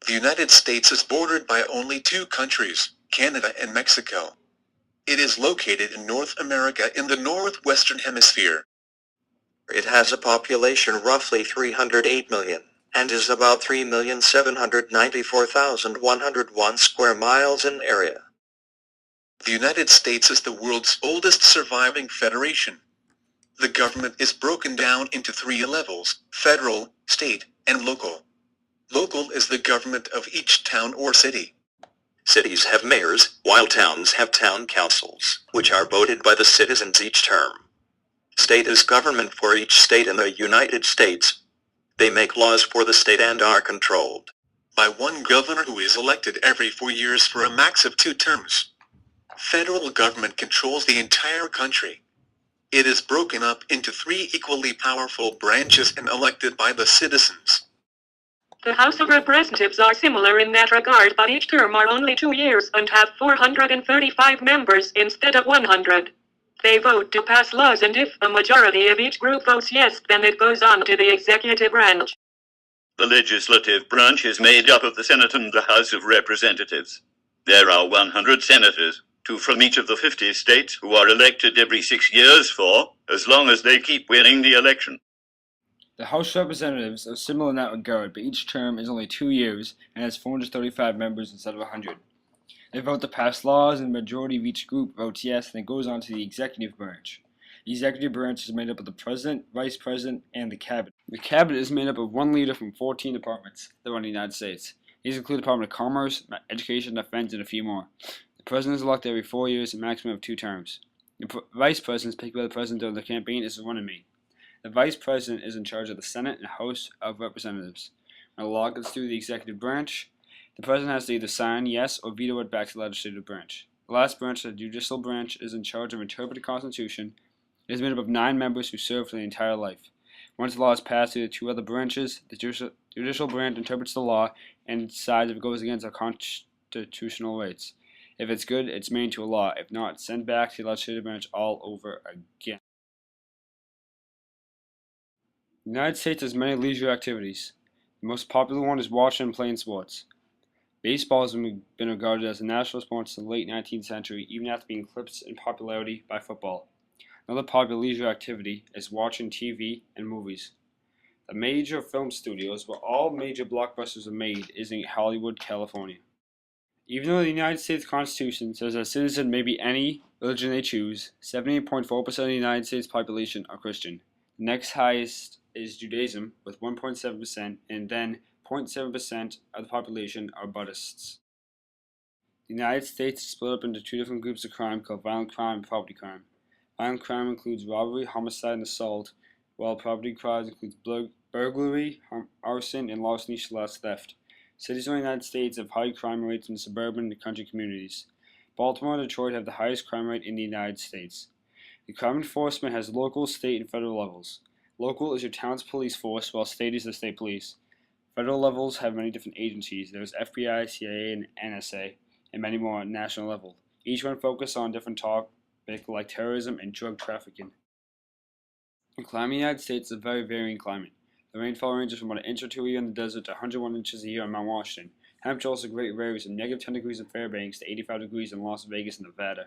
The United States is bordered by only two countries, Canada and Mexico. It is located in North America in the northwestern hemisphere. It has a population roughly 308 million, and is about 3,794,101 square miles in area. The United States is the world's oldest surviving federation. The government is broken down into three levels: federal, state, and local. Local is the government of each town or city. Cities have mayors, while towns have town councils, which are voted by the citizens each term. State is government for each state in the United States. They make laws for the state and are controlled by one governor who is elected every 4 years for a max of 2 terms. Federal government controls the entire country. It is broken up into 3 equally powerful branches and elected by the citizens. The House of Representatives are similar in that regard, but each term are only 2 years and have 435 members instead of 100. They vote to pass laws, and if a majority of each group votes yes, then it goes on to the executive branch. The legislative branch is made up of the Senate and the House of Representatives. There are 100 senators, 2 from each of the 50 states, who are elected every 6 years for as long as they keep winning the election. The House of Representatives are similar in that regard, but each term is only 2 years and has 435 members instead of 100. They vote to pass laws, and the majority of each group votes yes, and it goes on to the executive branch. The executive branch is made up of the President, Vice President, and the Cabinet. The Cabinet is made up of one leader from 14 departments that run the United States. These include the Department of Commerce, Education, Defense, and a few more. The President is elected every 4 years, a maximum of 2 terms. The Vice President is picked by the President during the campaign as a running mate. The Vice President is in charge of the Senate and House of Representatives. When a law gets through the executive branch, the President has to either sign yes or veto it back to the legislative branch. The last branch, the judicial branch, is in charge of interpreting the Constitution. It is made up of 9 members who serve for their entire life. Once the law is passed through the 2 other branches, the judicial branch interprets the law and decides if it goes against our constitutional rights. If it's good, it's made into a law. If not, it's sent back to the legislative branch all over again. The United States has many leisure activities. The most popular one is watching and playing sports. Baseball has been regarded as a national sport since the late 19th century, even after being eclipsed in popularity by football. Another popular leisure activity is watching TV and movies. The major film studios where all major blockbusters are made is in Hollywood, California. Even though the United States Constitution says that a citizen may be any religion they choose, 78.4% of the United States population are Christian. The next highest is Judaism with 1.7%, and then 0.7% of the population are Buddhists. The United States is split up into 2 different groups of crime called violent crime and property crime. Violent crime includes robbery, homicide, and assault, while property crimes includes burglary, arson, and larceny/theft. Cities in the United States have high crime rates in suburban and country communities. Baltimore and Detroit have the highest crime rate in the United States. The crime enforcement has local, state, and federal levels. Local is your town's police force, while state is the state police. Federal levels have many different agencies. There's FBI, CIA, and NSA, and many more at national level. Each one focuses on different topics like terrorism and drug trafficking. The climate in the United States is a very varying climate. The rainfall ranges from about an inch or 2 a year in the desert to 101 inches a year on Mount Washington. Temperature also greatly varies from negative 10 degrees in Fairbanks to 85 degrees in Las Vegas, Nevada.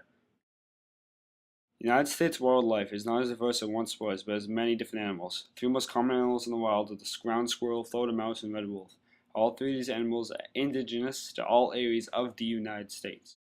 The United States wildlife is not as diverse as it once was, but has many different animals. The 3 most common animals in the wild are the ground squirrel, Florida mouse, and red wolf. All 3 of these animals are indigenous to all areas of the United States.